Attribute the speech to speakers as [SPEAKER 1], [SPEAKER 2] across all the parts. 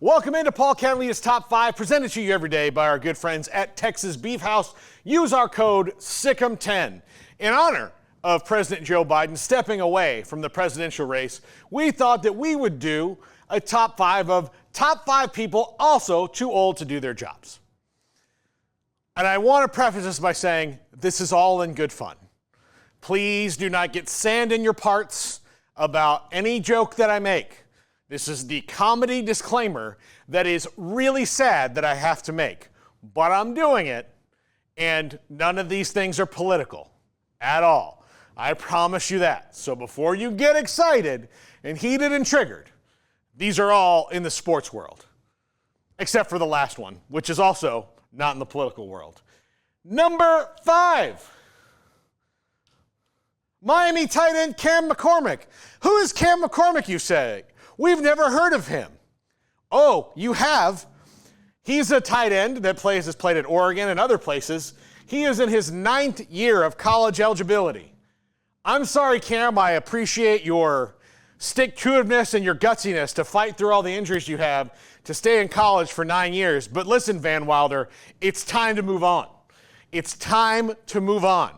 [SPEAKER 1] Welcome into Paul Catalina's Top 5, presented to you every day by our good friends at Texas Beef House. Use our code SICK'EM10. In honor of President Joe Biden stepping away from the presidential race, we thought that we would do a top 5 of top 5 people also too old to do their jobs. And I want to preface this by saying this is all in good fun. Please do not get sand in your parts about any joke that I make. This is the comedy disclaimer that is really sad that I have to make, but I'm doing it, and none of these things are political at all. I promise you that. So before you get excited and heated and triggered, these are all in the sports world, except for the last one, which is also not in the political world. Number 5. Miami tight end Cam McCormick. Who is Cam McCormick, you say? We've never heard of him. Oh, you have. He's a tight end that has played at Oregon and other places. He is in his 9th year of college eligibility. I'm sorry, Cam. I appreciate your stick-to-itiveness and your gutsiness to fight through all the injuries you have to stay in college for 9 years. But listen, Van Wilder, it's time to move on. It's time to move on.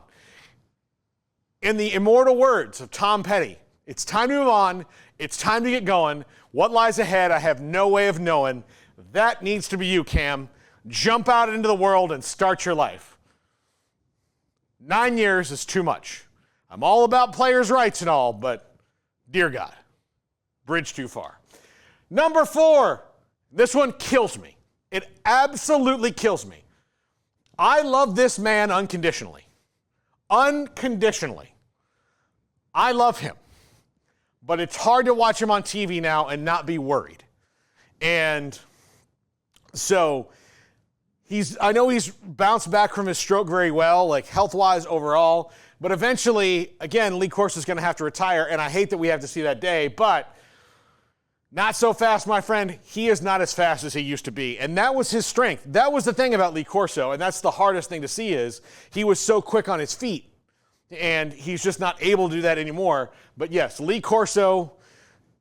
[SPEAKER 1] In the immortal words of Tom Petty, it's time to move on. It's time to get going. What lies ahead, I have no way of knowing. That needs to be you, Cam. Jump out into the world and start your life. 9 years is too much. I'm all about players' rights and all, but dear God, bridge too far. Number 4, this one kills me. It absolutely kills me. I love this man unconditionally. Unconditionally. I love him. But it's hard to watch him on TV now and not be worried. And so I know he's bounced back from his stroke very well, like health-wise overall. But eventually, again, Lee Corso is going to have to retire, and I hate that we have to see that day. But not so fast, my friend. He is not as fast as he used to be. And that was his strength. That was the thing about Lee Corso, and that's the hardest thing to see is he was so quick on his feet. And he's just not able to do that anymore. But yes, Lee Corso,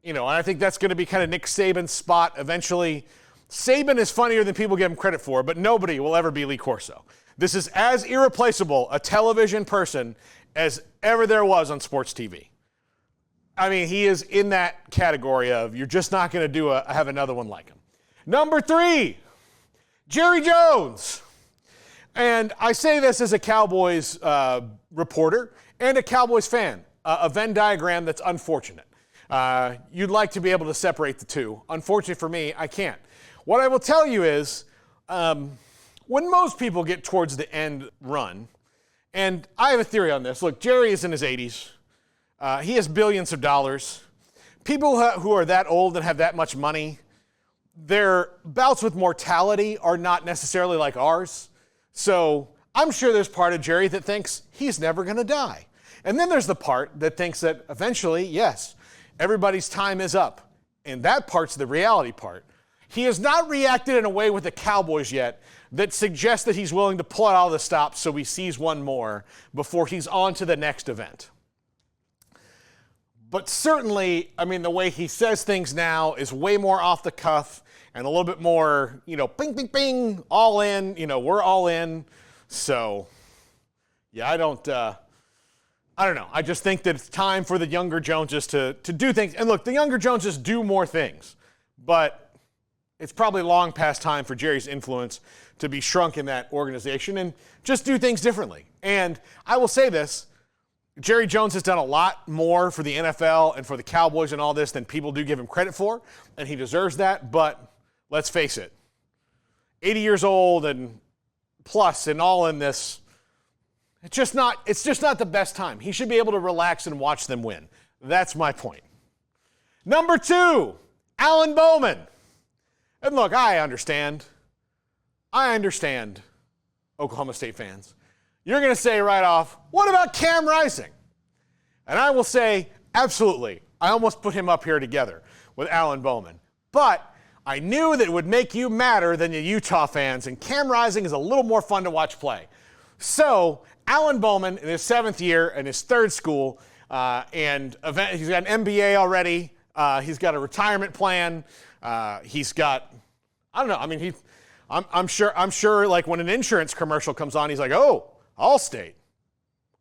[SPEAKER 1] and I think that's going to be kind of Nick Saban's spot eventually. Saban is funnier than people give him credit for, but nobody will ever be Lee Corso. This is as irreplaceable a television person as ever there was on sports TV. I mean, he is in that category of you're just not going to have another one like him. Number 3, Jerry Jones. And I say this as a Cowboys reporter and a Cowboys fan, a Venn diagram that's unfortunate. You'd like to be able to separate the two. Unfortunately for me, I can't. What I will tell you is when most people get towards the end run, and I have a theory on this. Look, Jerry is in his 80s. He has billions of dollars. People who are that old and have that much money, their bouts with mortality are not necessarily like ours. So I'm sure there's part of Jerry that thinks he's never going to die. And then there's the part that thinks that eventually, yes, everybody's time is up. And that part's the reality part. He has not reacted in a way with the Cowboys yet that suggests that he's willing to pull out all the stops so he sees one more before he's on to the next event. But certainly, the way he says things now is way more off the cuff and a little bit more, bing, bing, bing, all in, we're all in. So, yeah, I don't know. I just think that it's time for the younger Joneses to do things. And look, the younger Joneses do more things, but it's probably long past time for Jerry's influence to be shrunk in that organization and just do things differently. And I will say this, Jerry Jones has done a lot more for the NFL and for the Cowboys and all this than people do give him credit for, and he deserves that, but let's face it, 80 years old and plus and all in this, it's just not the best time. He should be able to relax and watch them win. That's my point. Number 2, Alan Bowman. And look, I understand, Oklahoma State fans. You're going to say right off, what about Cam Rising? And I will say, absolutely. I almost put him up here together with Alan Bowman. But I knew that it would make you madder than the Utah fans, and Cam Rising is a little more fun to watch play. So Alan Bowman, in his 7th year in his 3rd school, and he's got an MBA already, He's got a retirement plan. He's got, I don't know. I mean, I'm sure like when an insurance commercial comes on, he's like, oh, Allstate.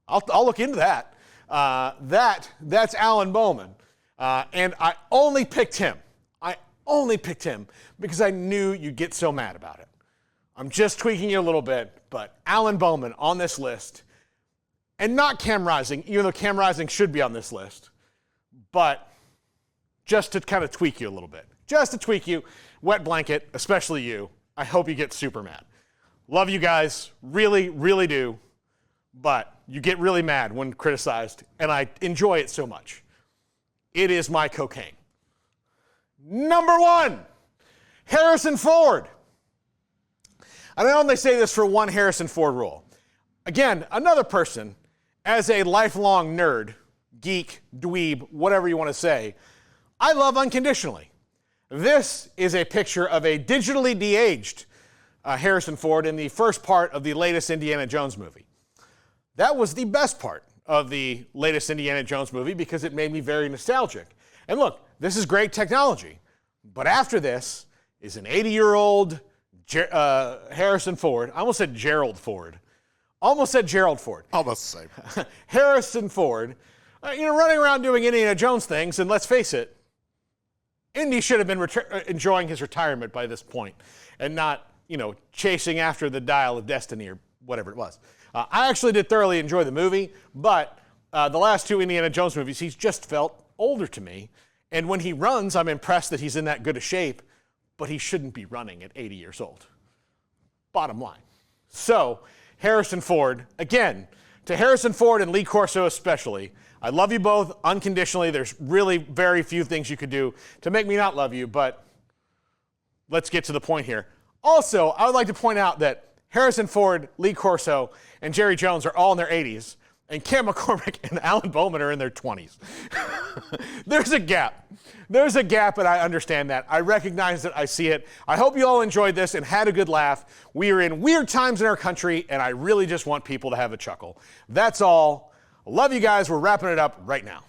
[SPEAKER 1] I'll look into that. That's Alan Bowman. And I only picked him. Because I knew you'd get so mad about it. I'm just tweaking you a little bit, but Alan Bowman on this list, and not Cam Rising, even though Cam Rising should be on this list, but just to kind of tweak you a little bit. Just to tweak you, wet blanket, especially you. I hope you get super mad. Love you guys, really, really do, but you get really mad when criticized, and I enjoy it so much. It is my cocaine. Number 1, Harrison Ford. I know they say this for one Harrison Ford rule. Again, another person, as a lifelong nerd, geek, dweeb, whatever you want to say, I love unconditionally. This is a picture of a digitally de-aged Harrison Ford in the first part of the latest Indiana Jones movie. That was the best part of the latest Indiana Jones movie because it made me very nostalgic. And look, this is great technology. But after this is an 80-year-old Harrison Ford. I almost said Gerald Ford. Almost said Gerald Ford.
[SPEAKER 2] Almost the same.
[SPEAKER 1] Harrison Ford, running around doing Indiana Jones things, and let's face it, Indy should have been enjoying his retirement by this point and not, chasing after the dial of destiny or whatever it was. I actually did thoroughly enjoy the movie, but the last 2 Indiana Jones movies, he's just felt older to me. And when he runs, I'm impressed that he's in that good a shape, but he shouldn't be running at 80 years old. Bottom line. So, Harrison Ford, again, to Harrison Ford and Lee Corso especially, I love you both unconditionally. There's really very few things you could do to make me not love you, but let's get to the point here. Also, I would like to point out that Harrison Ford, Lee Corso, and Jerry Jones are all in their 80s, and Cam McCormick and Alan Bowman are in their 20s. There's a gap. There's a gap, and I understand that. I recognize it. I see it. I hope you all enjoyed this and had a good laugh. We are in weird times in our country, and I really just want people to have a chuckle. That's all. Love you guys. We're wrapping it up right now.